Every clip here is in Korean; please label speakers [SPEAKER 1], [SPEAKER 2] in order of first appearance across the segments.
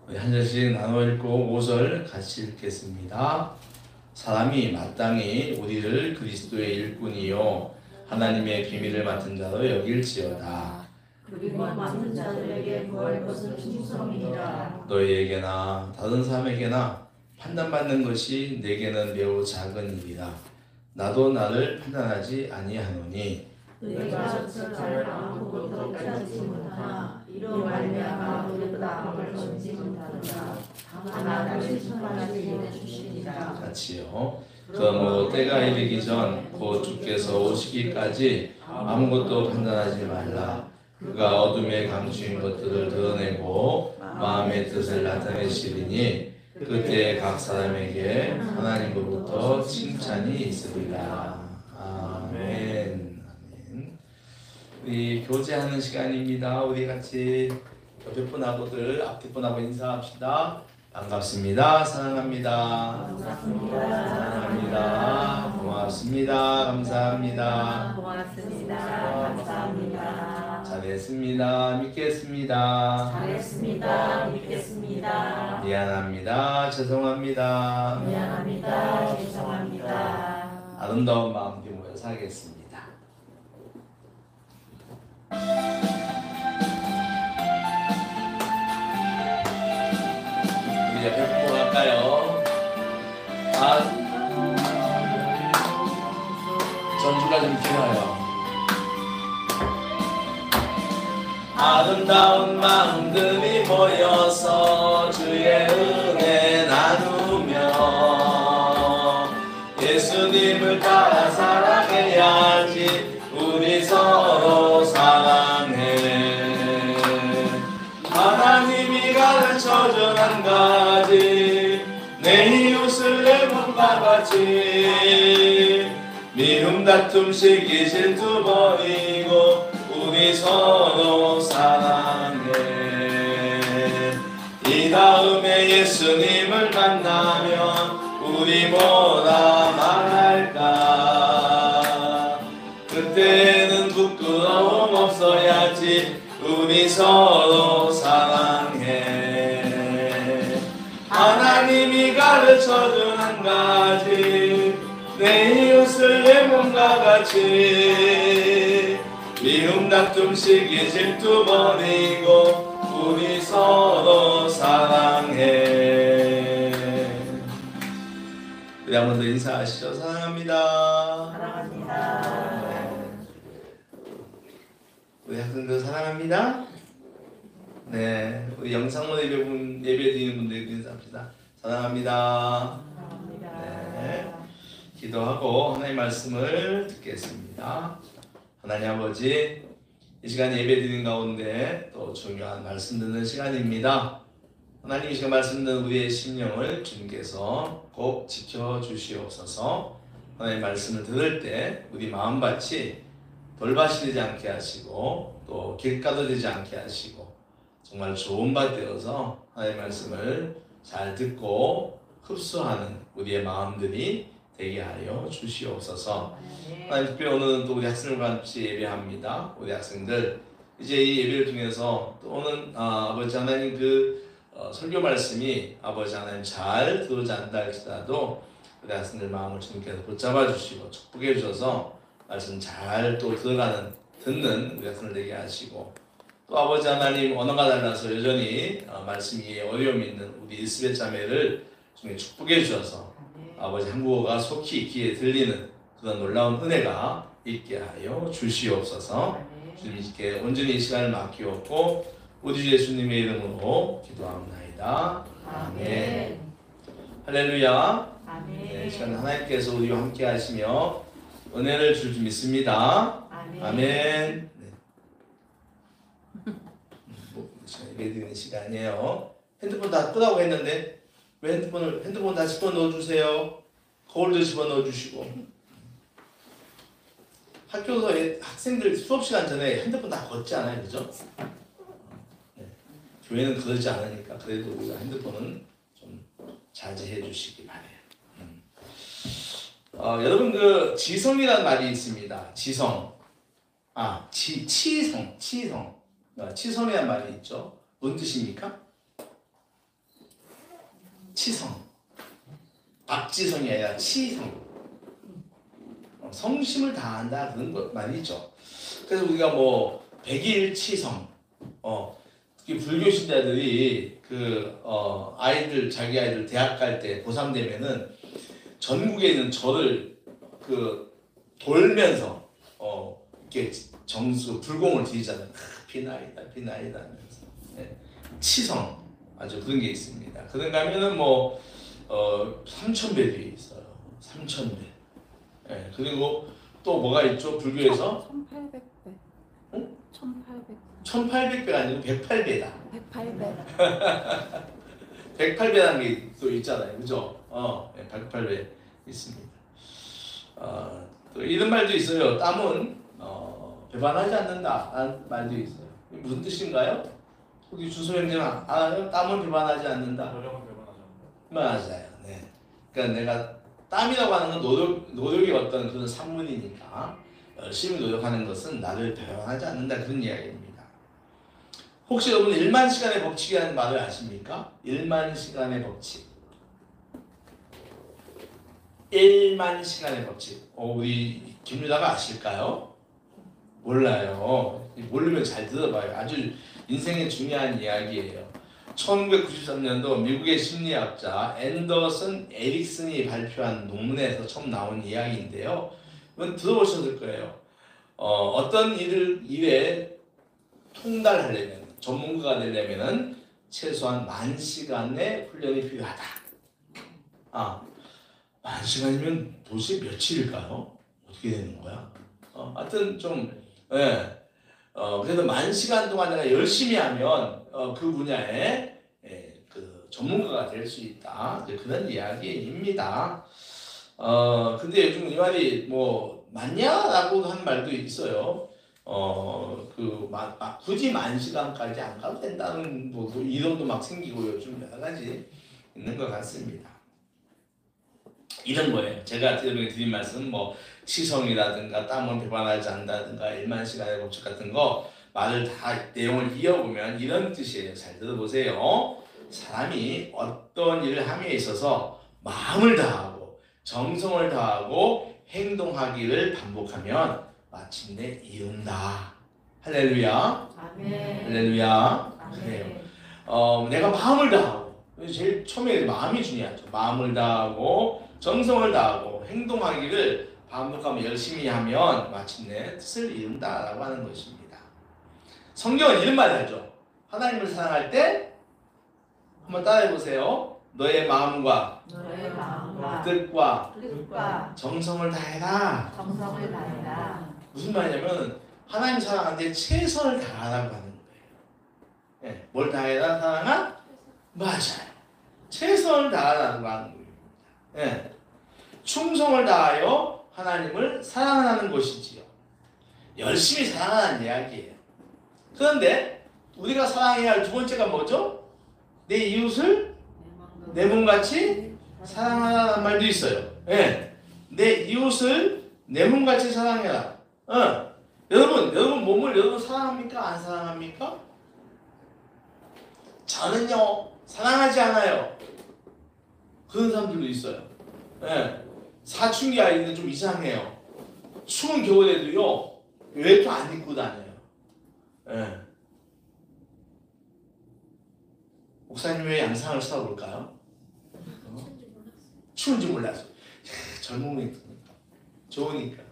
[SPEAKER 1] 우리 한 절씩 나눠 읽고 5절 같이 읽겠습니다. 사람이 마땅히 우리를 그리스도의 일꾼이요 하나님의 비밀을 맡은 자로 여길지어다.
[SPEAKER 2] 그리고 맡은 자들에게 구할 것은 충성이니라.
[SPEAKER 1] 너희에게나 다른 사람에게나 판단받는 것이 내게는 매우 작은 일이라. 나도 나를 판단하지 아니하노니
[SPEAKER 2] 너희가 적설자를 아무것도 깨닫지 못하나 이로 말미암아 우리보다 악을 건지 못하노라. 다만 나를 심판하실 일에 주시니라.
[SPEAKER 1] 같이요. 그러므로 때가 이르기 전 곧 주께서 오시기까지 아무것도 판단하지 말라. 그가 어둠의 감추인 것들을 드러내고 마음의 뜻을 나타내시리니 그때 각 사람에게 하나님으로부터 칭찬이 있으리라. 아멘. 아멘. 우리 교제하는 시간입니다. 우리 같이 옆에 분하고들 앞에 분하고 인사합시다. 반갑습니다. 사랑합니다. 사랑합니다. 고맙습니다. 감사합니다.
[SPEAKER 2] 고맙습니다. 감사합니다.
[SPEAKER 1] 잘했습니다. 믿겠습니다.
[SPEAKER 2] 잘했습니다. 믿겠습니다.
[SPEAKER 1] 미안합니다. 죄송합니다.
[SPEAKER 2] 미안합니다. 죄송합니다.
[SPEAKER 1] 아름다운 마음 모여서 하겠습니다. 우리 옆에 보고 갈까요? 전주가 좀 길어요. 아름다운 마음들이 모여서 주의 은혜 나누며 예수님을 따라 사랑해야지. 우리 서로 사랑해. 하나님이 가르쳐준 한 가지, 내 이웃을 내 몸과 같이. 미움 다툼 시기 질투 버리고 우리 서로 사랑해. 이 다음에 예수님을 만나면 우리 뭐라 말할까. 그때는 부끄러움 없어야지. 우리 서로 사랑해. 하나님이 가르쳐준 한 가지, 내 이웃을 내 몸과 같이. 미움 다툼 시기 질투 버리고 우리 서로 사랑해. 우리 한 번 더 인사하시죠. 사랑합니다.
[SPEAKER 2] 사랑합니다.
[SPEAKER 1] 네. 우리 학생들 사랑합니다. 네, 우리 영상으로 예배 드리는 분들 인사합시다. 사랑합니다. 네, 기도하고 하나님의 말씀을 듣겠습니다. 하나님 아버지, 이 시간 예배 드리는 가운데 또 중요한 말씀 듣는 시간입니다. 하나님, 이 시간 말씀 듣는 우리의 심령을 주님께서 꼭 지켜주시옵소서. 하나님 말씀을 들을 때 우리 마음밭이 돌밭이 되지 않게 하시고 또 길가도 되지 않게 하시고 정말 좋은 밭 되어서 하나님 말씀을 잘 듣고 흡수하는 우리의 마음들이 되게 하여 주시옵소서. 하나님, 특별히 오늘은 또 우리 학생들과 같이 예배합니다. 우리 학생들 이제 이 예배를 통해서 또 오늘 아버지 하나님 설교 말씀이 아버지 하나님 잘 들어오지 않는다 할지라도 우리 학생들 마음을 주님께서 붙잡아 주시고 축복해 주셔서 말씀 잘 또 듣는 우리 학생들 되게 하시고, 또 아버지 하나님 언어가 달라서 여전히 말씀 이해에 어려움이 있는 우리 이스벳 자매를 주님 축복해 주셔서 아버지 한국어가 속히 귀에 들리는 그런 놀라운 은혜가 있게 하여 주시옵소서. 주님께 온전히 이 시간을 맡기옵고 우리 주 예수님의 이름으로 기도합나이다. 아멘. 할렐루야. 네, 이 시간 하나님께서 우리와 함께 하시며 은혜를 줄 줄 믿습니다. 아멘. 네. 예배 드리는 시간이에요. 핸드폰 다 끄라고 했는데 왜 핸드폰 다 집어넣어주세요. 거울도 집어넣어주시고. 학교에서 학생들 수업 시간 전에 핸드폰 다 걷지 않아요, 그죠? 네. 교회는 그러지 않으니까 그래도 우리가 핸드폰은 좀 자제해 주시기 바래요. 여러분 지성이라는 말이 있습니다. 지성. 치성. 치성이라는 말이 있죠. 뭔 뜻입니까? 치성. 박지성이 아니라 치성. 성심을 다한다 그런 것 말이죠. 그래서 우리가 뭐 백일치성, 특히 불교 신자들이 아이들 자기 아이들 대학 갈 때 고3 되면은 전국에 있는 절을 돌면서 이렇게 정수 불공을 드리잖아요. 비나이다 하면서. 네. 치성 아주 그런 게 있습니다. 그런 가면은 뭐 3,000배들이 있어요. 3,000배. 네. 그리고 또 뭐가 있죠? 불교에서
[SPEAKER 2] 1,800배.
[SPEAKER 1] 응?
[SPEAKER 2] 1,800.
[SPEAKER 1] 1,800배가 아니고 108배다.
[SPEAKER 2] 108배.
[SPEAKER 1] 108배라는 게 또 있잖아요. 그죠? 108배 있습니다. 또 이런 말도 있어요. 땀은 배반하지 않는다라는 말도 있어요. 무슨 뜻인가요? 우리 주소형제는 알아요? 땀은 배반하지 않는다.
[SPEAKER 3] 노력은 배반하지 않는다.
[SPEAKER 1] 맞아요. 네. 그러니까 내가 땀이라고 하는 건 노력의 어떤 그런 산물이니까 열심히 노력하는 것은 나를 배반하지 않는다 그런 이야기입니다. 혹시 여러분 1만 시간의 법칙이라는 말을 아십니까? 1만 시간의 법칙. 1만 시간의 법칙. 우리 김유다가 아실까요? 몰라요. 모르면 잘 들어봐요. 아주 인생에 중요한 이야기예요. 1993년도 미국의 심리학자 앤더슨 에릭슨이 발표한 논문에서 처음 나온 이야기인데요. 이건 들어보셨을 거예요. 어떤 일에 통달하려면, 전문가가 되려면 최소한 10,000시간의 훈련이 필요하다. 10,000시간이면 도대체 며칠일까요? 어떻게 되는 거야? 하여튼 좀, 그래도 10,000시간 동안 내가 열심히 하면 그 분야에 그 전문가가 될 수 있다. 그런 이야기입니다. 근데 요즘 이 말이 뭐 맞냐라고 하는 말도 있어요. 굳이 10,000시간까지 안 가도 된다는 뭐 이론도 막 생기고 요즘 여러 가지 있는 것 같습니다. 이런 거예요. 제가 드린 말씀 뭐 치성이라든가 땀을 배반하지 않는다든가 1만 시간의 법칙 같은 거 말을 다 내용을 이어보면 이런 뜻이에요. 잘 들어보세요. 사람이 어떤 일을 함에 있어서 마음을 다하고 정성을 다하고 행동하기를 반복하면 마침내 이룬다. 할렐루야.
[SPEAKER 2] 아멘.
[SPEAKER 1] 할렐루야.
[SPEAKER 2] 아멘.
[SPEAKER 1] 그래요. 내가 마음을 다하고 제일 처음에 마음이 중요하죠. 마음을 다하고 정성을 다하고 행동하기를 반복하면 열심히 하면 마침내 뜻을 이룬다라고 하는 것입니다. 성경은 이런 말을 하죠. 하나님을 사랑할 때 한번 따라해보세요. 너의 마음과 뜻과 정성을 다해라.
[SPEAKER 2] 정성을 다해라.
[SPEAKER 1] 무슨 말이냐면 하나님 사랑하는데 최선을 다하라고 하는 거예요. 뭘 다해라? 사랑아? 맞아요. 최선을 다하라고 하는 거예요. 충성을 다하여 하나님을 사랑하는 것이지요. 열심히 사랑하는 이야기예요. 그런데 우리가 사랑해야 할 두 번째가 뭐죠? 내 이웃을 내 몸같이 사랑하라는 말도 있어요. 내 이웃을 내 몸같이 사랑해라. 여러분 몸을 여러분 사랑합니까? 안 사랑합니까? 저는요 사랑하지 않아요. 그런 사람들도 있어요. 사춘기 아이들은 좀 이상해요. 추운 겨울에도요 외투 안 입고 다녀요. 목사님 왜 양상을 써볼까요? 추운지 몰라서. 젊음이 좋으니까.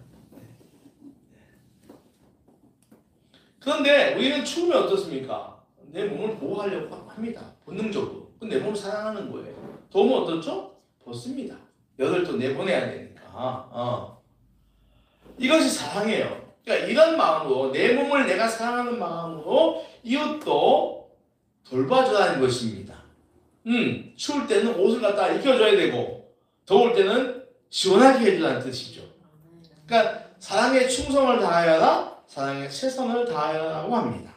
[SPEAKER 1] 그런데 우리는 추우면 어떻습니까? 내 몸을 보호하려고 합니다. 본능적으로. 내 몸을 사랑하는 거예요. 더우면 어떻죠? 벗습니다. 여덟도 내보내야 되니까. 이것이 사랑이에요. 그러니까 이런 마음으로 내 몸을 내가 사랑하는 마음으로 이웃도 돌봐줘라는 것입니다. 추울 때는 옷을 갖다 입혀줘야 되고 더울 때는 시원하게 해주라는 뜻이죠. 그러니까 사랑에 충성을 다하여라, 사랑에 최선을 다하여라고 합니다.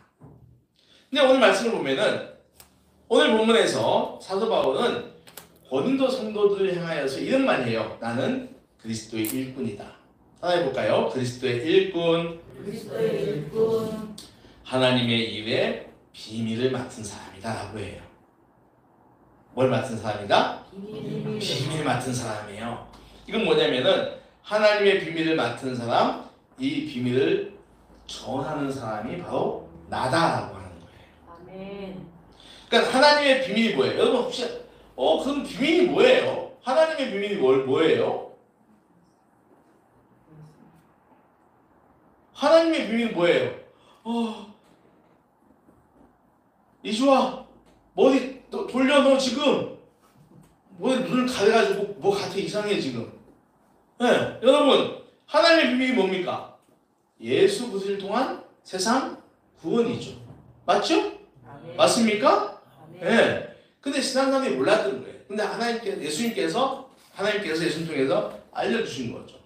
[SPEAKER 1] 근데 오늘 말씀을 보면은 오늘 본문에서 사도 바울은 고린도 성도들을 향하여서 이런 말 해요. 나는 그리스도의 일꾼이다. 하나 해볼까요? 그리스도의 일꾼.
[SPEAKER 2] 그리스도의 일꾼.
[SPEAKER 1] 하나님의 일에 비밀을 맡은 사람이다 라고 해요. 뭘 맡은 사람이다?
[SPEAKER 2] 비밀.
[SPEAKER 1] 비밀 맡은 사람이에요. 이건 뭐냐면은 하나님의 비밀을 맡은 사람, 이 비밀을 전하는 사람이 바로 나다라고 하는 거예요.
[SPEAKER 2] 아멘.
[SPEAKER 1] 그러니까 하나님의 비밀이 뭐예요? 여러분 혹시 그럼 비밀이 뭐예요? 하나님의 비밀이 뭐예요? 하나님의 비밀이 뭐예요? 이주아 머리 돌려. 너 지금 머리 눈을 가려가지고 뭐 같아 이상해 지금. 네, 여러분 하나님의 비밀이 뭡니까? 예수 그리스도를 통한 세상 구원이죠. 맞죠?
[SPEAKER 2] 아멘.
[SPEAKER 1] 맞습니까?
[SPEAKER 2] 아멘.
[SPEAKER 1] 네. 근데 신앙사람이 몰랐던 거예요. 근데 예수님께서 예수님 통해서 알려주신 거죠.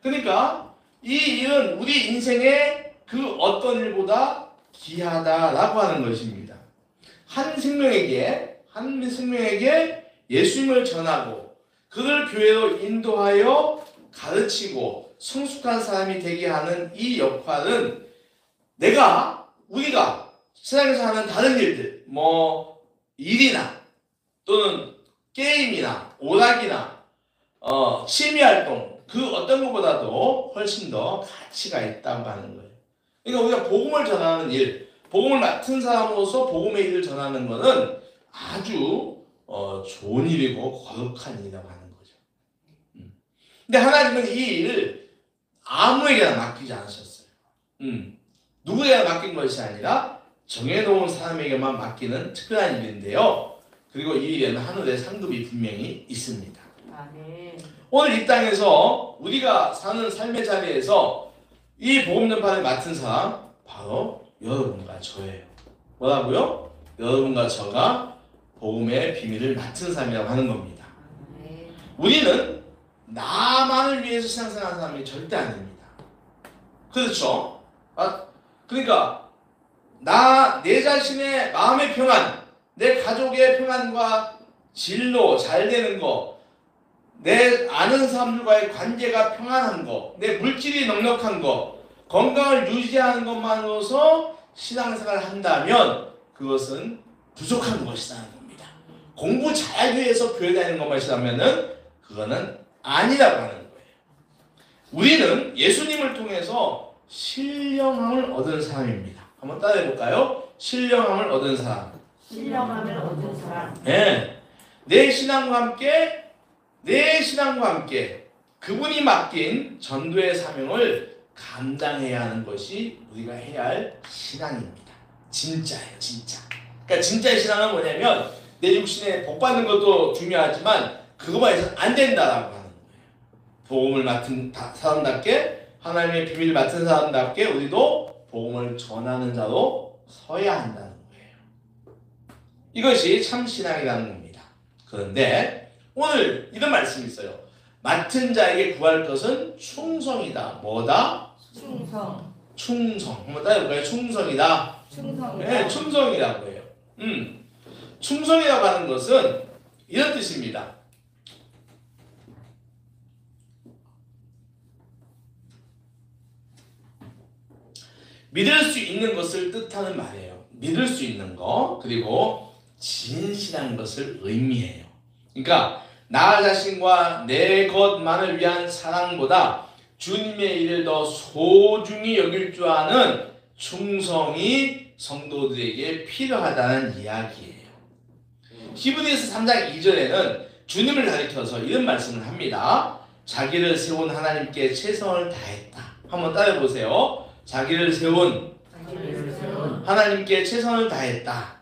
[SPEAKER 1] 그러니까 이 일은 우리 인생의 그 어떤 일보다 귀하다라고 하는 것입니다. 한 생명에게 예수님을 전하고 그를 교회로 인도하여 가르치고 성숙한 사람이 되게 하는 이 역할은 우리가 세상에서 하는 다른 일들, 일이나 또는 게임이나 오락이나 취미활동 그 어떤 것보다도 훨씬 더 가치가 있다고 하는 거예요. 그러니까 우리가 복음을 전하는 일, 복음을 맡은 사람으로서 복음의 일을 전하는 것은 아주 좋은 일이고 거룩한 일이라고 하는 거죠. 근데 하나님은 이 일을 아무에게나 맡기지 않으셨어요. 누구에게나 맡긴 것이 아니라 정해놓은 사람에게만 맡기는 특별한 일인데요. 그리고 이 일에는 하늘의 상급이 분명히 있습니다.
[SPEAKER 2] 아멘.
[SPEAKER 1] 오늘 이 땅에서 우리가 사는 삶의 자리에서 이 복음 전파를 맡은 사람 바로 여러분과 저예요. 뭐라고요? 여러분과 저가 복음의 비밀을 맡은 사람이라고 하는 겁니다.
[SPEAKER 2] 아멘.
[SPEAKER 1] 우리는 나만을 위해서 신앙생활하는 사람이 절대 아닙니다. 그렇죠? 그러니까 내 자신의 마음의 평안, 내 가족의 평안과 진로 잘 되는 거, 내 아는 사람들과의 관계가 평안한 거, 내 물질이 넉넉한 거, 건강을 유지하는 것만으로서 신앙생활을 한다면 그것은 부족한 것이라는 겁니다. 공부 잘하기 위해서 교회 다니는 것만이라면은 그거는 아니라고 하는 거예요. 우리는 예수님을 통해서 신령함을 얻은 사람입니다. 한번 따라해 볼까요? 신령함을 얻은 사람.
[SPEAKER 2] 신령함을 얻은 사람.
[SPEAKER 1] 네. 내 신앙과 함께 그분이 맡긴 전도의 사명을 감당해야 하는 것이 우리가 해야 할 신앙입니다. 진짜예요, 진짜. 그러니까 진짜의 신앙은 뭐냐면 내 육신에 복 받는 것도 중요하지만 그것만 해서는 안 된다라고 하는 거예요. 복음을 맡은 사람답게, 하나님의 비밀을 맡은 사람답게 우리도 복음을 전하는 자로 서야 한다는 거예요. 이것이 참 신앙이라는 겁니다. 그런데 오늘 이런 말씀이 있어요. 맡은 자에게 구할 것은 충성이다. 뭐다? 충성. 한번 따져볼까요? 충성이다. 네, 충성이라고 해요. 충성이라고 하는 것은 이런 뜻입니다. 믿을 수 있는 것을 뜻하는 말이에요. 믿을 수 있는 것, 그리고 진실한 것을 의미해요. 그러니까 나 자신과 내 것만을 위한 사랑보다 주님의 일을 더 소중히 여길 줄 아는 충성이 성도들에게 필요하다는 이야기예요. 히브리서 3장 2절에는 주님을 가리켜서 이런 말씀을 합니다. 자기를 세운 하나님께 최선을 다했다. 한번 따라해보세요. 자기를 세운 하나님께 최선을 다했다.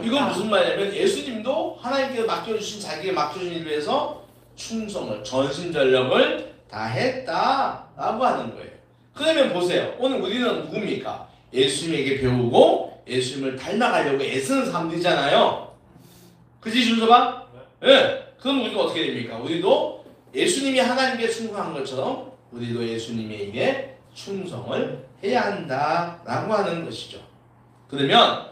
[SPEAKER 1] 이건 무슨 말이냐면 예수님도 하나님께서 맡겨주신 자기가 맡겨주신 일을 위해서 충성을, 전심전력을 다했다라고 하는 거예요. 그러면 보세요. 오늘 우리는 누굽니까? 예수님에게 배우고 예수님을 닮아가려고 애쓰는 사람들이잖아요. 그치 준서봐? 네. 그럼 우리가 어떻게 됩니까? 우리도 예수님이 하나님께 충성한 것처럼 우리도 예수님의 일에 충성을 해야 한다라고 하는 것이죠. 그러면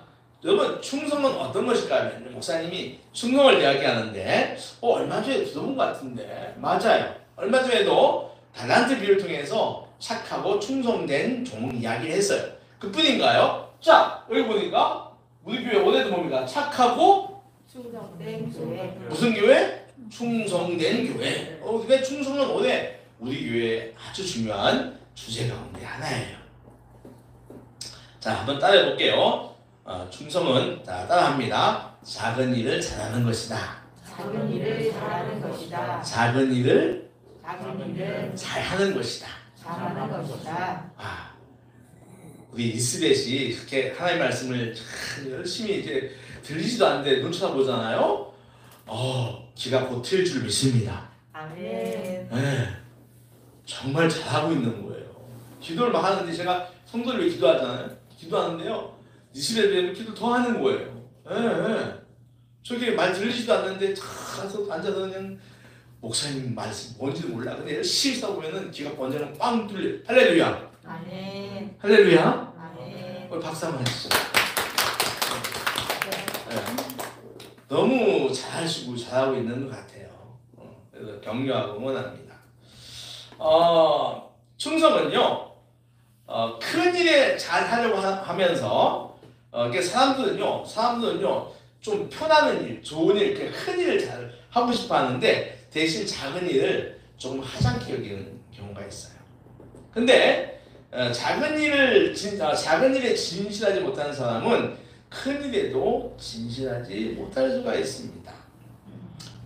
[SPEAKER 1] 여러분 충성은 어떤 것일까요? 목사님이 충성을 이야기하는데 얼마 전에 들어본 것 같은데 맞아요. 얼마 전에도 달란트 비유를 통해서 착하고 충성된 종 이야기를 했어요. 그뿐인가요? 자 여기 보니까 우리 교회 올해도 뭡니까? 착하고
[SPEAKER 2] 충성된 교회.
[SPEAKER 1] 무슨 교회? 충성된 교회. 왜 충성은 오늘 우리 교회의 아주 중요한 주제 가운데 하나예요. 자, 한번 따라해 볼게요. 충성은 따라합니다. 작은 일을 잘하는 것이다.
[SPEAKER 2] 작은 일을 잘하는 것이다.
[SPEAKER 1] 작은 일을
[SPEAKER 2] 작은 일을
[SPEAKER 1] 잘하는 것이다.
[SPEAKER 2] 잘하는 것이다.
[SPEAKER 1] 우리 이스벳이 그렇게 하나님의 말씀을 참 열심히 이제 들리지도 않는데 눈 쳐다보잖아요. 기가 곧 틀 줄 믿습니다.
[SPEAKER 2] 아멘.
[SPEAKER 1] 네, 정말 잘하고 있는 거예요. 기도를 막 하는데 제가 성도를 위해 기도하는데요. 이스벳에 대한 기도 더 하는 거예요. 네. 저게 말 들리지도 않는데 가서 앉아서 그냥 목사님 말씀 뭔지도 몰라. 근데 열심히 쓰다 보면은 귀가 번쩍 꽝 뚫려. 할렐루야.
[SPEAKER 2] 아멘.
[SPEAKER 1] 할렐루야.
[SPEAKER 2] 아멘.
[SPEAKER 1] 우리 박수 한번 해주세요. 너무 잘하시고 잘하고 있는 것 같아요. 그래서 격려하고 응원합니다. 충성은요, 큰 일에 잘하려고 하면서 이게 사람들은요 좀 편하는 일, 좋은 일, 큰 일을 잘 하고 싶어 하는데 대신 작은 일을 조금 하찮게 여기는 경우가 있어요. 근데 작은 일에 진실하지 못하는 사람은 큰 일에도 진실하지 못할 수가 있습니다.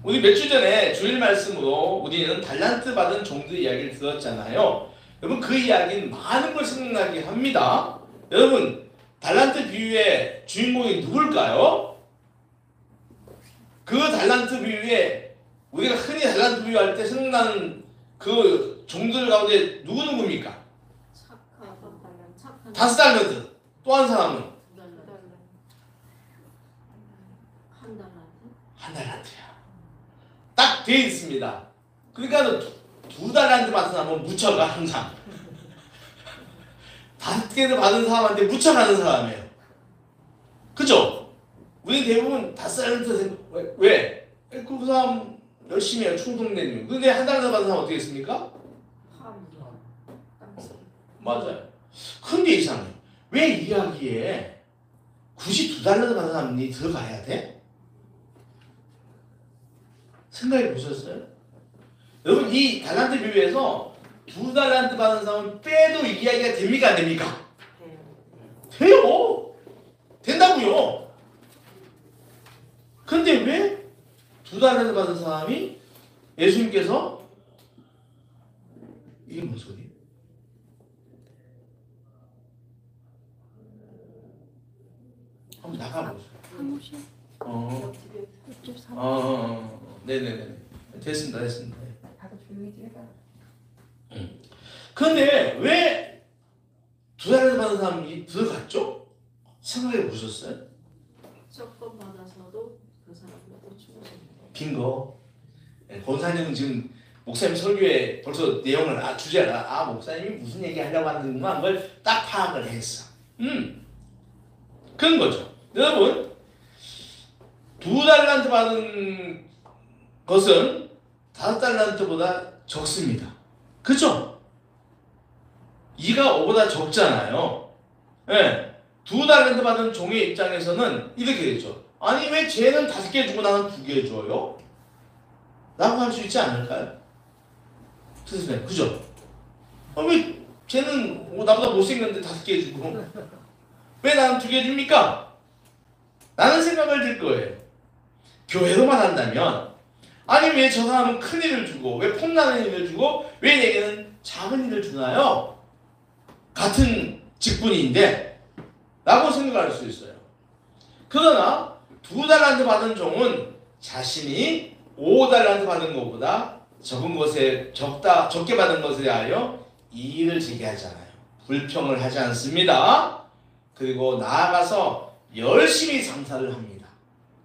[SPEAKER 1] 우리 몇 주 전에 주일 말씀으로 우리는 달란트 받은 종들 이야기를 들었잖아요. 여러분 그 이야기는 많은 걸 생각나게 합니다. 여러분 달란트 비유의 주인공이 누굴까요? 그 달란트 비유에 우리가 흔히 달란트 비유할 때 생각나는 그 종들 가운데 누구입니까?
[SPEAKER 2] 착한
[SPEAKER 1] 5달란트. 또 한 사람은? 한 달란트야. 딱 돼 있습니다. 그러니까 2달란트 받은 사람은 묻혀가 항상. 5개를 받은 사람한테 묻혀가는 사람이에요. 그죠? 우리 대부분 5달란트 왜? 그 사람 열심히 해요. 충성되는. 근데 한 달란트 받은 사람 어떻게 했습니까? 맞아요. 근데 이상해. 왜 이야기에 굳이 2달란트 받은 사람이 들어가야 돼? 생각해 보셨어요? 여러분 이 달란트 비유에서 2달란트 받은 사람은 빼도 이 이야기가 됩니까 안 됩니까? 돼요. 된다고요. 근데 왜 2달란트 받은 사람이 예수님께서 이게 뭔 소리? 한번 나가보세요. 네네네. 됐습니다.
[SPEAKER 2] 다들 조용히 좀 해봐.
[SPEAKER 1] 그런데 왜 2달란트 받은 사람이 들어갔죠? 생각해 보셨어요?
[SPEAKER 3] 조건 받아서도 그 사람도 충성해요.
[SPEAKER 1] bingo. 권사님은 지금 목사님 설교에 벌써 내용을 주제를 목사님이 무슨 얘기 하려고 하는구나 걸 딱 파악을 했어. 그런 거죠. 여러분 2달란트 받은 것은 5달란트보다 적습니다. 그죠? 2가 5보다 적잖아요. 네. 2달란트 받은 종의 입장에서는 이렇게 되죠. 아니 왜 쟤는 5개 주고 나는 2개 줘요? 라고 할 수 있지 않을까요? 선생님, 그죠? 왜 쟤는 나보다 못생겼는데 5개 주고 왜 나는 2개 줍니까? 라는 생각을 들 거예요. 교회로만 한다면 아니 왜 저 사람은 큰 일을 주고 왜 폼나는 일을 주고 왜 내게는 작은 일을 주나요? 같은 직분인데 라고 생각할 수 있어요. 그러나 2달란트 받은 종은 자신이 5달란트 받은 것보다 적게 받은 것에 대하여 이의를 제기하잖아요. 불평을 하지 않습니다. 그리고 나아가서 열심히 장사를 합니다.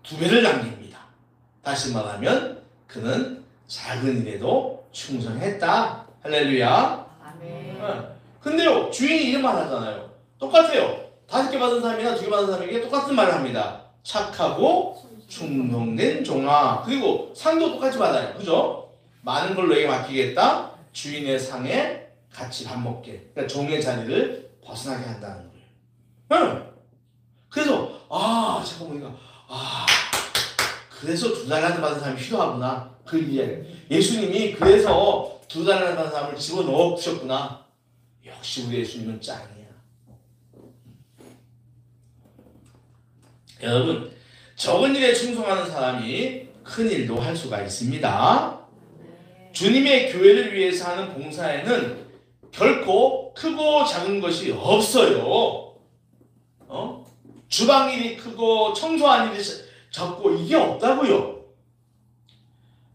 [SPEAKER 1] 2배를 남깁니다. 다시 말하면 그는 작은 일에도 충성했다. 할렐루야.
[SPEAKER 2] 아멘.
[SPEAKER 1] 근데요 주인이 이런 말 하잖아요. 똑같아요. 5개 받은 사람이나 2개 받은 사람에게 똑같은 말을 합니다. 착하고 충성된 종아. 그리고 상도 똑같이 받아요. 그죠? 많은 걸 너에게 맡기겠다. 주인의 상에 같이 밥 먹게. 그러니까 종의 자리를 벗어나게 한다는 거예요. 그래서 제가 보니까 그래서 2달란트 받은 사람이 필요하구나. 그 이해. 예수님이 그래서 2달란트 받은 사람을 집어넣어 주셨구나. 역시 우리 예수님은 짱이야. 여러분, 적은 일에 충성하는 사람이 큰 일도 할 수가 있습니다. 주님의 교회를 위해서 하는 봉사에는 결코 크고 작은 것이 없어요. 주방 일이 크고 청소한 일이 적고 이게 없다고요.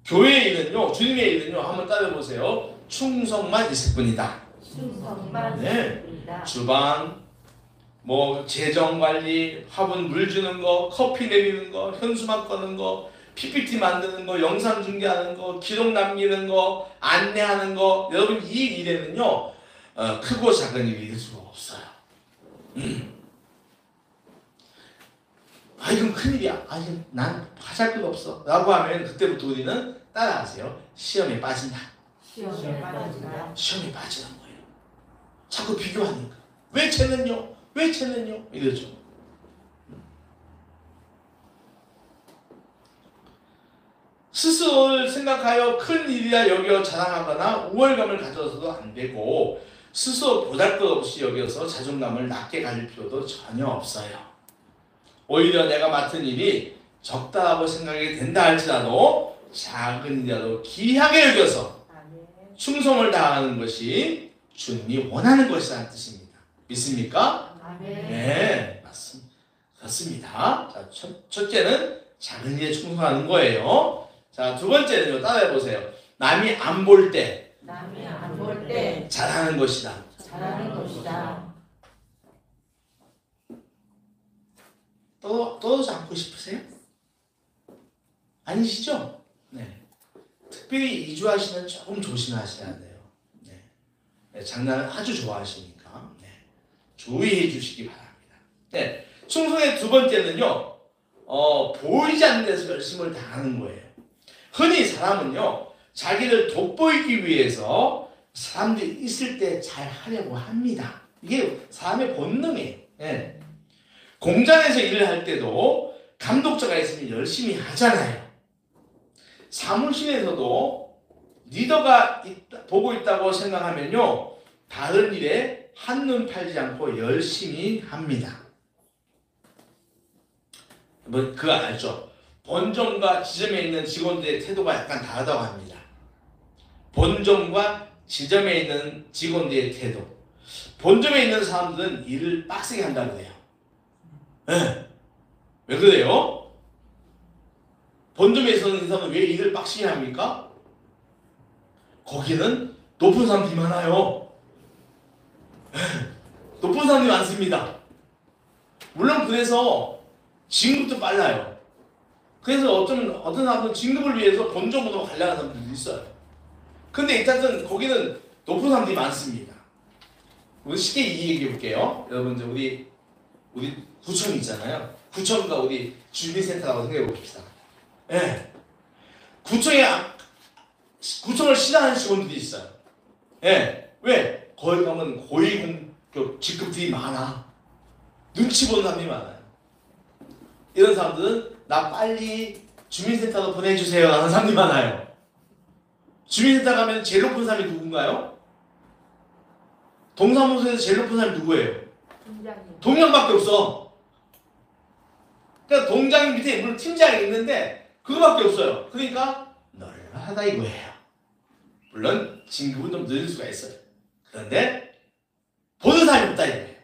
[SPEAKER 1] 교회의 일은요, 주님의 일은요, 한번 따라해보세요. 충성만 있을 뿐이다.
[SPEAKER 2] 충성만
[SPEAKER 1] 네.
[SPEAKER 2] 있을 뿐이다.
[SPEAKER 1] 주방, 뭐 재정 관리, 화분 물 주는 거, 커피 내리는 거, 현수막 거는 거, PPT 만드는 거, 영상 중계하는 거, 기록 남기는 거, 안내하는 거, 여러분 이 일에는요 크고 작은 일이 있을 수가 없어요. 이건 큰일이야. 난 하잘 것 없어 라고 하면 그때부터 우리는 따라하세요. 시험에 빠진다.
[SPEAKER 2] 시험에 빠진다.
[SPEAKER 1] 시험에 빠지는 거예요. 자꾸 비교하니까. 왜 쟤는요? 왜 쟤는요? 이러죠. 스스로를 생각하여 큰 일이라 여겨 자랑하거나 우월감을 가져서도 안 되고, 스스로 보잘것없이 여겨서 자존감을 낮게 가질 필요도 전혀 없어요. 오히려 내가 맡은 일이 적다라고 생각이 된다 할지라도 작은 일이라도 귀하게 여겨서 충성을 다하는 것이 주님이 원하는 것이라는 뜻입니다. 믿습니까? 네, 그렇습니다. 자, 첫째는 작은 일에 충성하는 거예요. 자, 두 번째는요, 따라해보세요. 남이 안 볼 때 잘하는 것이다.
[SPEAKER 2] 잘하는 것이다.
[SPEAKER 1] 떨어져 앉고 싶으세요? 아니시죠? 네. 특별히 이주하시면 조금 조심하셔야 돼요. 네. 장난을 아주 좋아하시니까 주의해 주시기 바랍니다. 네. 충성의 두 번째는요, 보이지 않는 데서 열심을 다하는 거예요. 흔히 사람은요, 자기를 돋보이기 위해서 사람들이 있을 때 잘 하려고 합니다. 이게 사람의 본능이에요. 네. 공장에서 일을 할 때도 감독자가 있으면 열심히 하잖아요. 사무실에서도 리더가 보고 있다고 생각하면요, 다른 일에 한눈 팔지 않고 열심히 합니다. 뭐 그거 알죠? 본점과 지점에 있는 직원들의 태도가 약간 다르다고 합니다. 본점과 지점에 있는 직원들의 태도. 본점에 있는 사람들은 일을 빡세게 한다고 해요. 네. 왜 그래요? 본점에 있는 사람은 왜 일을 빡세게 합니까? 거기는 높은 사람들이 많아요. 네. 높은 사람들이 많습니다. 물론 그래서 진급도 빨라요. 그래서 어떤 사람은 진급을 위해서 본점으로 가려는 사람들도 있어요. 근데 일단은 거기는 높은 사람들이 많습니다. 우리 쉽게 얘기해 볼게요. 여러분들 우리 구청 있잖아요. 구청과 우리 주민센터라고 생각해 봅시다. 예. 구청을 싫어하는 직원들이 있어요. 예. 왜? 거기 가면 고위공격 직급들이 많아. 눈치 보는 사람이 많아요. 이런 사람들은 나 빨리 주민센터로 보내주세요 하는 사람들이 많아요. 주민센터 가면 제일 높은 사람이 누군가요? 동사무소에서 제일 높은 사람이 누구예요? 동장밖에 없어. 그러니까 동장 밑에 물론 팀장이 있는데 그거밖에 없어요. 그러니까 널널하다 이거예요. 물론 진급은 좀 늦을 수가 있어요. 그런데 보는 사람이 없다 이거예요.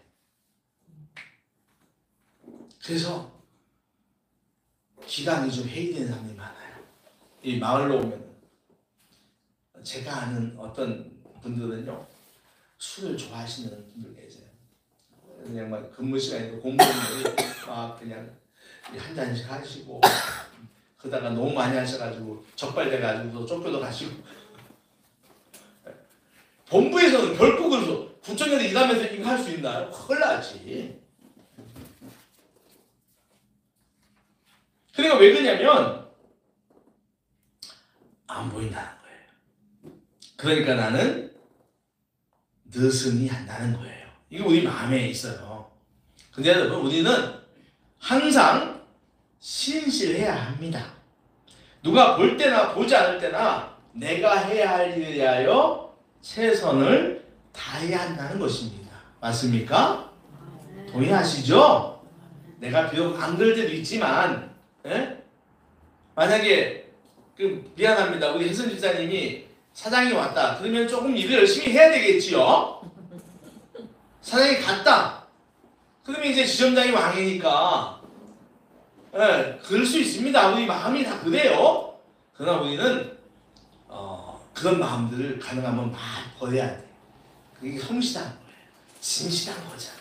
[SPEAKER 1] 그래서 기강이 좀 해이되는 사람이 많아요. 이 마을로 오면 제가 아는 어떤 분들은요, 술을 좋아하시는 분들 계세요. 그냥 막 근무 시간에도 공무원들이 막 그냥 한 잔씩 하시고, 그러다가 너무 많이 하셔가지고 적발돼가지고 쫓겨도 가시고. 본부에서는 결코 그래서 구청에서 일하면서 이거 할 수 있나요? 큰일 나지. 그러니까 왜 그러냐면 안 보인다는 거예요. 그러니까 나는 느슨히 한다는 거예요. 이게 우리 마음에 있어요. 근데 여러분, 우리는 항상 신실해야 합니다. 누가 볼 때나 보지 않을 때나 내가 해야 할 일에 대하여 최선을 다해야 한다는 것입니다. 맞습니까? 동의하시죠? 내가 비록 안 그럴 때도 있지만, 예? 만약에 미안합니다. 우리 혜선 집사님이 사장이 왔다. 그러면 조금 일을 열심히 해야 되겠지요. 사장이 갔다. 그러면 이제 지점장이 왕이니까, 예, 그럴 수 있습니다. 우리 마음이 다 그래요. 그러나 우리는 그런 마음들을 가능하면 막 버려야 돼. 그게 성실한 거예요. 진실한 거잖아요.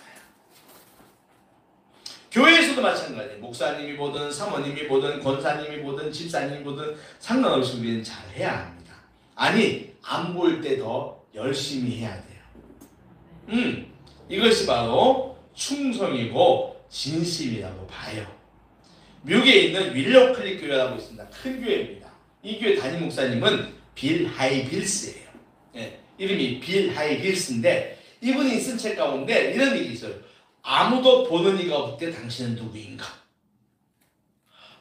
[SPEAKER 1] 교회에서도 마찬가지예요. 목사님이 보든 사모님이 보든 권사님이 보든 집사님이 보든 상관없이 우리는 잘 해야 합니다. 아니, 안 보일 때 더 열심히 해야 돼요. 이것이 바로 충성이고 진심이라고 봐요. 미국에 있는 윌로 클릭 교회라고 있습니다. 큰 교회입니다. 이 교회 담임 목사님은 빌 하이빌스예요. 예, 이름이 빌 하이빌스인데 이분이 쓴 책 가운데 이런 얘기 있어요. 아무도 보는 이가 없을 때 당신은 누구인가?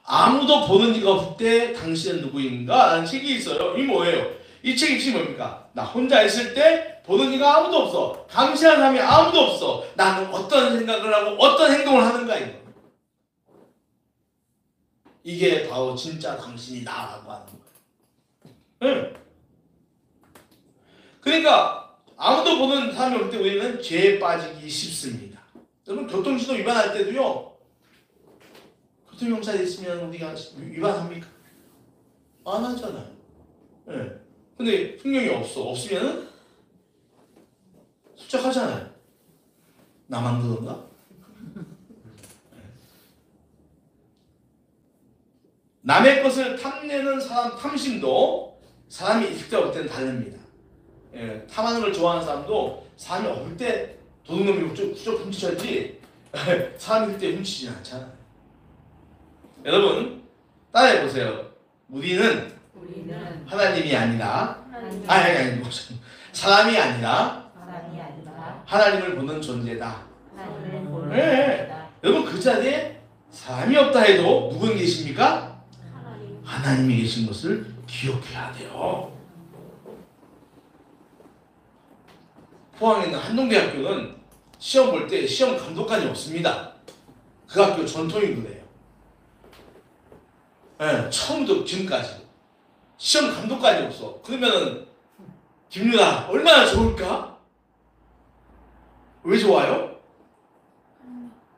[SPEAKER 1] 아무도 보는 이가 없을 때 당신은 누구인가? 라는 책이 있어요. 이게 뭐예요? 이 책이 지금 뭡니까? 나 혼자 있을 때 보는 이가 아무도 없어. 감시하는 사람이 아무도 없어. 나는 어떤 생각을 하고 어떤 행동을 하는가 이거. 이게 바로 진짜 당신이다라고 하는 거예요. 응. 그러니까 아무도 보는 사람이 올 때 우리는 죄에 빠지기 쉽습니다. 여러분 교통신호 위반할 때도요. 교통경찰이 있으면 우리가 위반합니까? 안 하잖아요. 네. 근데 풍경이 없으면은 수척하잖아요. 나만 그런가? 남의 것을 탐내는 사람 탐심도 사람이 있을 때 없을 때는 다릅니다. 예, 탐하는 걸 좋아하는 사람도 사람이 없을 때 도둑놈이 후적 훔치지 사람이 있을 때 훔치지 않잖아요. 여러분 따라해보세요. 우리는 하나님이 아니라 아니 사람이 아니라 하나님을 보는 존재다. 네. 여러분 그 자리에 사람이 없다 해도 누군 계십니까? 하나님이 계신 것을 기억해야 돼요. 포항에 있는 한동대학교는 시험 볼 때 시험 감독관이 없습니다. 그 학교 전통이 그래요. 네, 처음부터 지금까지 시험 감독관이 없어. 그러면은 김유나 얼마나 좋을까? 왜 좋아요?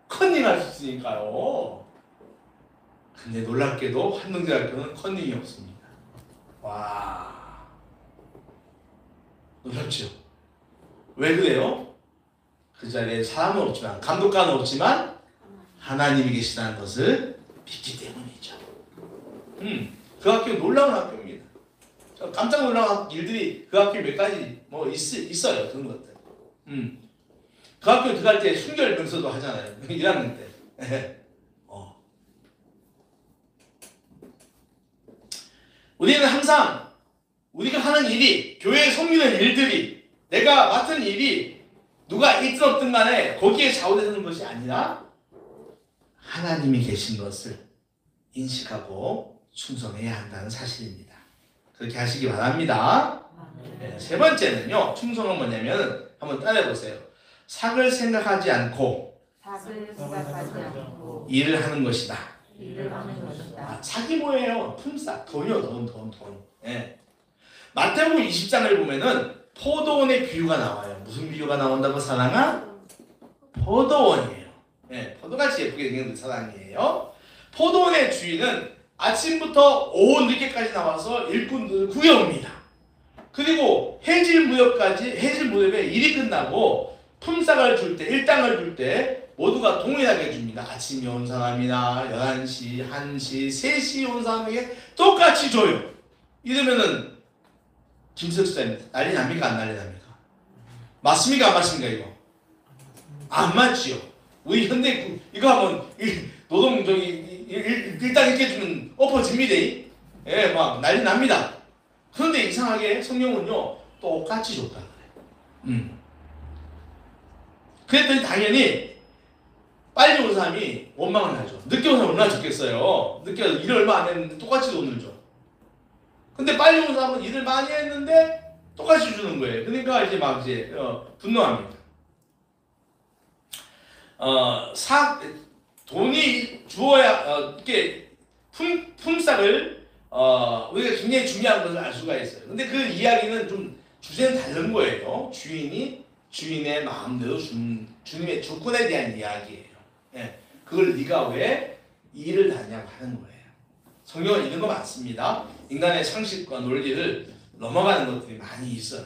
[SPEAKER 1] 컨닝할 수 있으니까요. 근데 놀랍게도 한동대학교는 컨닝이 없습니다. 와, 놀랍죠? 왜 그래요? 그 자리에 사람은 없지만 감독관은 없지만 하나님이 계시다는 것을 믿기 때문이죠. 그 학교 놀라운 학교입니다. 깜짝 놀라운 일들이 그 학교에 몇 가지 뭐 있어요. 그런 것들. 그 학교 들어갈 때 순결 명서도 하잖아요. 1학년 때. 우리는 항상 우리가 하는 일이 교회에 섬기는 일들이 내가 맡은 일이 누가 있든 없든 간에 거기에 좌우되는 것이 아니라 하나님이 계신 것을 인식하고 충성해야 한다는 사실입니다. 그렇게 하시기 바랍니다. 네, 세 번째는요. 충성은 뭐냐면 한번 따라해보세요. 삭을 생각하지 않고 일을 하는 것이다. 삭이 뭐예요? 품삯, 돈이요. 돈. 예. 마태복음 20장을 보면은 포도원의 비유가 나와요. 무슨 비유가 나온다고 사랑아? 포도원이에요. 예, 포도같이 예쁘게 생긴 사랑이에요. 포도원의 주인은 아침부터 오후 늦게까지 나와서 일꾼들을 구해옵니다. 그리고 해질 무렵에 일이 끝나고 품삯을 줄 때, 일당을 줄 때 모두가 동일하게 해줍니다. 아침에 온 사람이나 11시, 1시, 3시에 온 사람에게 똑같이 줘요. 이러면은 김석수님 난리 납니까? 안 난리 납니까? 맞습니까? 안 맞습니까? 이거? 안 맞지요. 우리 현대 이거 하면 노동 일당 이렇게 주면 엎어집니다. 예, 막 난리 납니다. 그런데 이상하게 성경은요 똑같이 줬다 그래요. 그랬더니 당연히 빨리 온 사람이 원망을 하죠. 늦게 온 사람이 얼마나 좋겠어요. 늦게 와서 일을 얼마 안 했는데 똑같이 돈을 줘. 근데 빨리 온 사람은 일을 많이 했는데 똑같이 주는 거예요. 그러니까 이제 막 이제 분노합니다. 돈이 주어야 이렇게 품삯을 우리가 굉장히 중요한 것을 알 수가 있어요. 근데 그 이야기는 좀 주제는 다른 거예요. 주인이 주인의 마음대로 주님의 주권에 대한 이야기예요. 예, 그걸 네가 왜 일을 하냐고 하는 거예요. 성경은 이런 거 많습니다. 인간의 상식과 논리를 넘어가는 것들이 많이 있어요.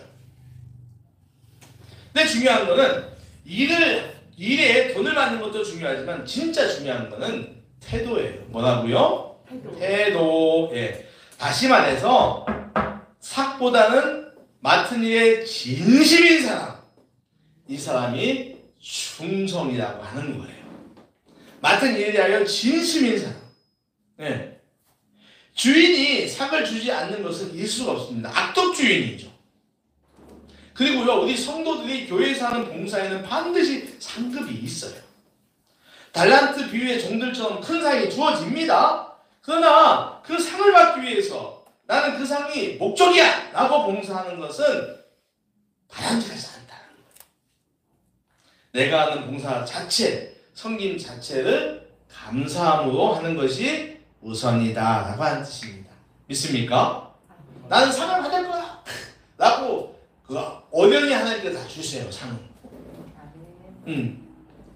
[SPEAKER 1] 근데 중요한 거는 일에 돈을 받는 것도 중요하지만 진짜 중요한 거는 태도예요. 뭐라고요? 태도. 예. 다시 말해서 삭보다는 맡은 일에 진심인 사람. 이 사람이 충성이라고 하는 거예요. 맡은 일에 대하여 진심인 사람. 예. 주인이 삭을 주지 않는 것은 있을 수가 없습니다. 악덕 주인이죠. 그리고요, 우리 성도들이 교회에서 하는 봉사에는 반드시 상급이 있어요. 달란트 비유의 종들처럼 큰 상이 주어집니다. 그러나 그 상을 받기 위해서 나는 그 상이 목적이야 라고 봉사하는 것은 바람직하지 않다는 거예요. 내가 하는 봉사 자체, 섬김 자체를 감사함으로 하는 것이 우선이다 라고 하는 뜻입니다. 믿습니까? 나는 상을 받을 거야 라고 어련히 하나님께서 다 주세요. 상은.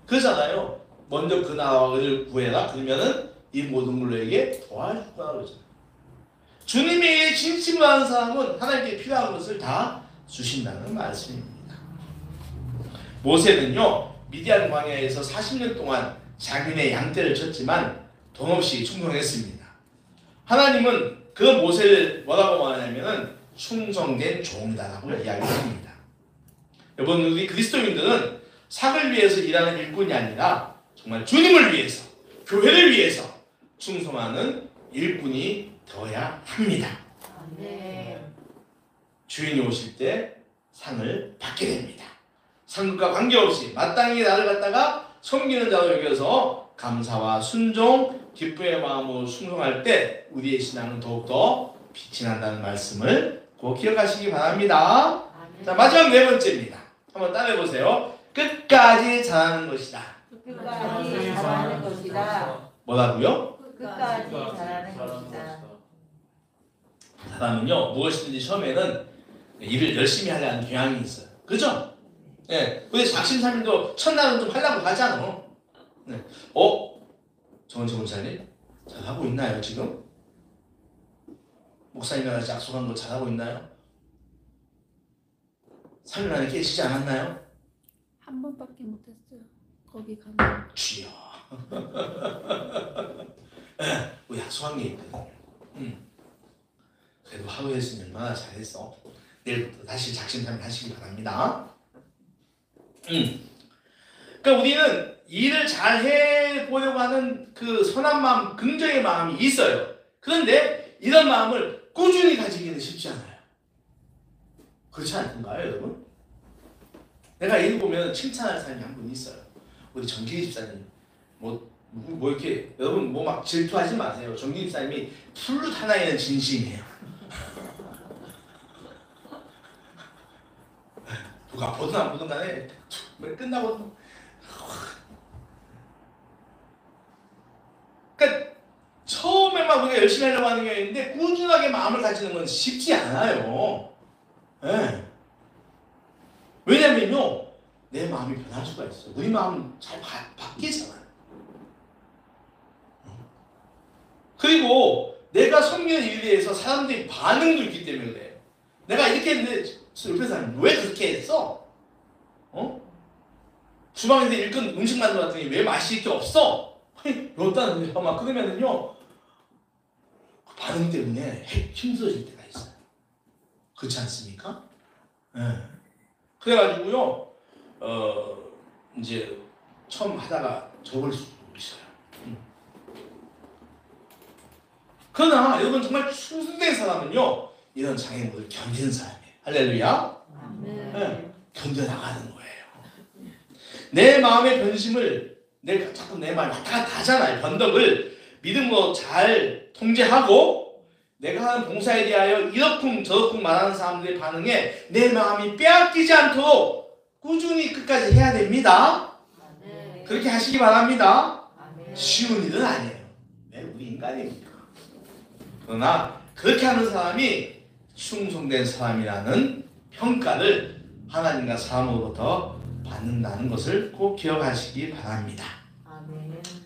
[SPEAKER 1] 그러잖아요. 먼저 그 나라를 구해라. 그러면은 이 모든 걸 너에게 더할 거야 그러잖아요. 주님에게 진심으로 하는 사람은 하나님께 필요한 것을 다 주신다는 말씀입니다. 모세는요, 미디안 광야에서 40년 동안 자기네 양떼를 쳤지만 돈 없이 충성했습니다. 하나님은 그 모세를 뭐라고 말하냐면은 충성된 종이다라고 이야기합니다. 여러분, 우리 그리스도인들은 삭을 위해서 일하는 일꾼이 아니라 정말 주님을 위해서, 교회를 위해서 충성하는 일꾼이 되어야 합니다.
[SPEAKER 2] 네.
[SPEAKER 1] 주인이 오실 때 상을 받게 됩니다. 상급과 관계없이 마땅히 나를 갖다가 섬기는 자로 여겨서 감사와 순종, 기쁨의 마음으로 충성할 때 우리의 신앙은 더욱더 빛이 난다는 말씀을 꼭 기억하시기 바랍니다. 자, 마지막 네 번째입니다. 한번 따라해보세요. 끝까지 잘하는 것이다.
[SPEAKER 2] 끝까지 잘하는 것이다.
[SPEAKER 1] 뭐라고요?
[SPEAKER 2] 끝까지 잘하는 것이다.
[SPEAKER 1] 사람은요, 무엇이든지 처음에는 일을 열심히 하려는 경향이 있어요. 그죠? 예, 우리 작심삼일도 첫날은 좀 하려고 하잖아. 네. 정은채 목사님 잘하고 있나요 지금? 목사님이랑 같이 약속한 거 잘하고 있나요? 3일 안에 깨지지 않았나요?
[SPEAKER 3] 한 번밖에 못했어요. 거기 가면.
[SPEAKER 1] 주여. 우리 약속한 게 있거든요. 그래도 하루 했으면 얼마나 잘했어. 내일부터 다시 작심삼일 하시기 바랍니다. 그러니까 우리는 일을 잘 해보려고 하는 그 선한 마음, 긍정의 마음이 있어요. 그런데 이런 마음을 꾸준히 가지기는 쉽지 않아요. 그렇지 않던가요, 여러분? 내가 일 보면 칭찬할 사람이 한 분 있어요. 우리 정기 집사님. 뭐 이렇게 여러분 뭐 막 질투하지 마세요. 정기 집사님이 풀로 하나에는 진심이에요. 누가 보든 안 보든 간에 끝나고 그러니까 처음에만 우리가 열심히 하려고 하는 게 있는데 꾸준하게 마음을 가지는 건 쉽지 않아요. 네. 왜냐면요, 내 마음이 변할 수가 있어요. 우리 마음은 잘 바뀌잖아요. 그리고 내가 섬기는 일에 대해서 사람들이 반응도 있기 때문에 그래요. 내가 이렇게 했는데 옆에 사람이 왜 그렇게 했어? 주방에서 일꾼 음식 만들었더니 왜 맛이 이렇게 없어? 이렇다는데 막 그러면은요, 그 반응 때문에 힘들어질 때가 있어요. 그렇지 않습니까? 네. 그래가지고요, 이제 처음 하다가 접을 수도 있어요. 그러나 여러분 정말 충성된 사람은요, 이런 장애물을 견디는 사람이에요. 할렐루야. 네. 견뎌나가는 거예요. 내 마음의 변심을 자꾸 내 마음이 왔다 갔다 하잖아요. 변덕을 믿음으로 잘 통제하고 내가 하는 봉사에 대하여 이러쿵 저러쿵 말하는 사람들의 반응에 내 마음이 빼앗기지 않도록 꾸준히 끝까지 해야 됩니다. 그렇게 하시기 바랍니다. 쉬운 일은 아니에요. 네, 우리 인간입니다. 그러나 그렇게 하는 사람이 충성된 사람이라는 평가를 하나님과 사람으로부터 받는다는 것을 꼭 기억하시기 바랍니다.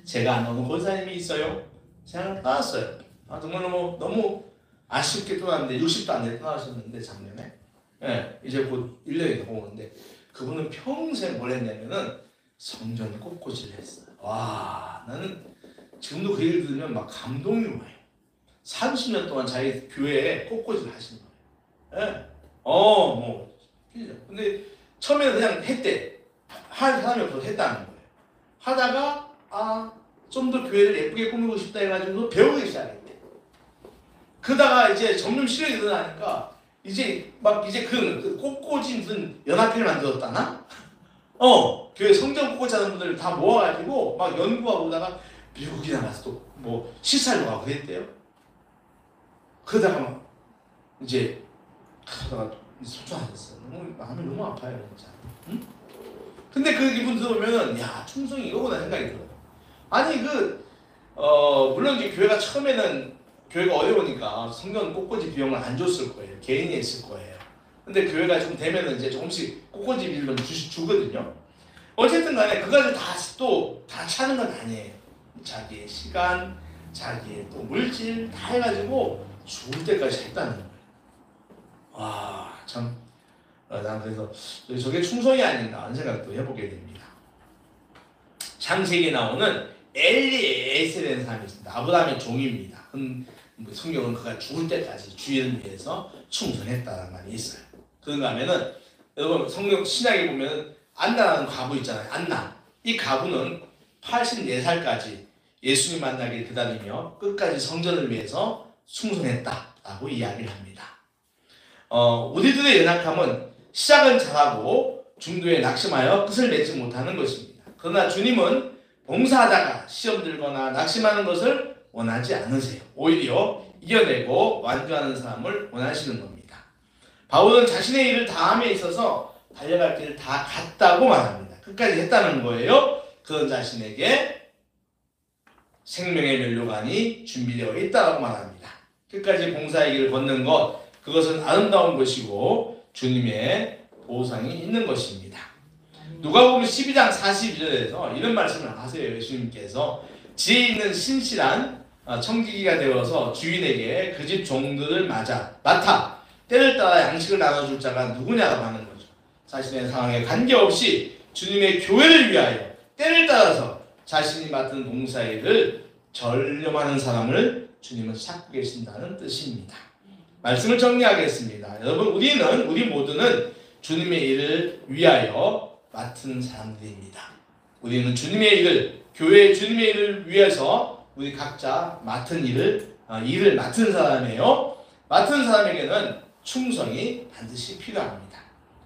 [SPEAKER 1] 제가 아는 권사님이 있어요. 제가 떠났어요. 정말 너무 아쉽게 떠났는데 60도 안 돼 떠나셨는데 작년에. 네, 이제 곧 1년이 더 오는데 그분은 평생 뭘 했냐면은 성전 꽃꽂이를 했어요. 와, 나는 지금도 그 얘기를 들으면 막 감동이 와요. 30년 동안 자기 교회에 꽃꽂이를 하신 거예요. 네. 근데 처음에는 그냥 했대. 할 사람이 없어서 했다는 거예요. 하다가 좀 더 교회를 예쁘게 꾸미고 싶다 해가지고 배우기 시작했대. 그러다가 이제 점점 실력이 늘어나니까 이제 그 꽃꽂이 무슨 연합회를 만들었다나? 교회 성전 꽃꽂이 하는 분들 다 모아가지고 막 연구하고 오다가 미국이나 가서 또 뭐 시찰도 가고 그랬대요. 그러다가 막 이제 하다가 소중하셨어요. 마음이 너무 아파요 진짜. 응? 근데 그 기분 들어보면은 야 충성이 이거구나 생각이 들어요. 아니 물론 이제 교회가 처음에는 교회가 어려우니까 성전 꽃꽂이 비용을 안 줬을 거예요. 개인이 했을 거예요. 근데 교회가 좀 되면은 이제 조금씩 꽃꽂이 비용을 주거든요. 어쨌든 간에 그거를 다 차는 건 아니에요. 자기의 시간, 자기의 또 물질 다 해가지고 죽을 때까지 했다는 거예요. 와, 참, 난 그래서 저게 충성이 아닌가 하는 생각도 해보게 됩니다. 창세기에 나오는 엘리에셀이라는 사람이 있습니다. 아브라함의 종입니다. 성경은 그가 죽을 때까지 주인을 위해서 충성했다는 말이 있어요. 그런가 하면은 여러분 성경 신약에 보면 안나라는 과부 있잖아요. 안나. 이 과부는 84살까지 예수님 만나길 기다리며 끝까지 성전을 위해서 충성했다라고 이야기를 합니다. 우리들의 연약함은 시작은 잘하고 중도에 낙심하여 끝을 맺지 못하는 것입니다. 그러나 주님은 봉사하다가 시험 들거나 낙심하는 것을 원하지 않으세요. 오히려 이겨내고 완주하는 사람을 원하시는 겁니다. 바울은 자신의 일을 다함에 있어서 달려갈 길을 다 갔다고 말합니다. 끝까지 했다는 거예요. 그런 자신에게 생명의 면류관이 준비되어 있다고 말합니다. 끝까지 봉사의 길을 걷는 것, 그것은 아름다운 것이고 주님의 보상이 있는 것입니다. 누가복음 12장 42절에서 이런 말씀을 하세요. 예수님께서 지혜 있는 신실한 청지기가 되어서 주인에게 그 집 종들을 맡아 때를 따라 양식을 나눠줄 자가 누구냐고 하는 거죠. 자신의 상황에 관계없이 주님의 교회를 위하여 때를 따라서 자신이 맡은 봉사일을 전념하는 사람을 주님은 찾고 계신다는 뜻입니다. 말씀을 정리하겠습니다. 여러분, 우리 모두는 주님의 일을 위하여 맡은 사람들입니다. 우리는 주님의 일을, 교회의 주님의 일을 위해서 우리 각자 맡은 일을 맡은 사람이에요. 맡은 사람에게는 충성이 반드시 필요합니다.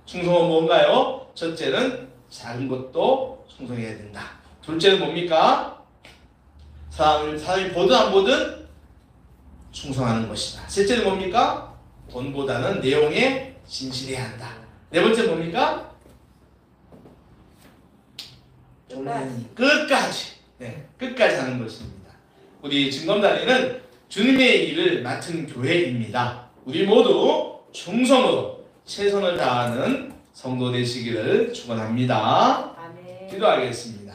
[SPEAKER 1] 충성은 뭔가요? 첫째는 작은 것도 충성해야 된다. 둘째는 뭡니까? 사람이 보든 안 보든 충성하는 것이다. 셋째는 뭡니까? 돈보다는 내용에 진실해야 한다. 네 번째 뭡니까? 끝까지 하는 것입니다. 우리 증검단위는 주님의 일을 맡은 교회입니다. 우리 모두 충성으로 최선을 다하는 성도 되시기를 축원합니다.
[SPEAKER 2] 아멘.
[SPEAKER 1] 기도하겠습니다.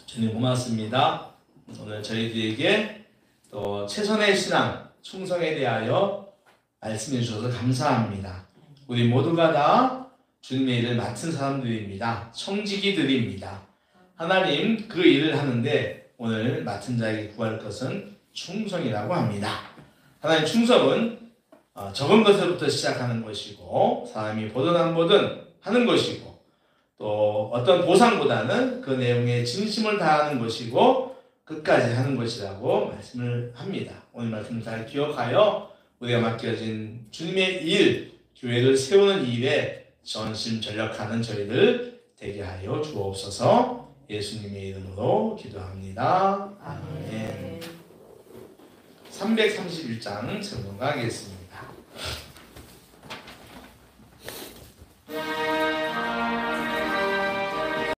[SPEAKER 1] 주님 고맙습니다. 오늘 저희들에게 또 최선의 신앙, 충성에 대하여 말씀해 주셔서 감사합니다. 우리 모두가 다 주님의 일을 맡은 사람들입니다. 청지기들입니다. 하나님 그 일을 하는데 오늘 맡은 자에게 구할 것은 충성이라고 합니다. 하나님 충성은 적은 것부터 시작하는 것이고 사람이 보든 안 보든 하는 것이고 또 어떤 보상보다는 그 내용에 진심을 다하는 것이고 끝까지 하는 것이라고 말씀을 합니다. 오늘 말씀을 잘 기억하여 우리가 맡겨진 주님의 일, 교회를 세우는 일에 전심전력하는 저희들 되게 하여 주옵소서. 예수님의 이름으로 기도합니다. 아멘. 331장 청송하겠습니다.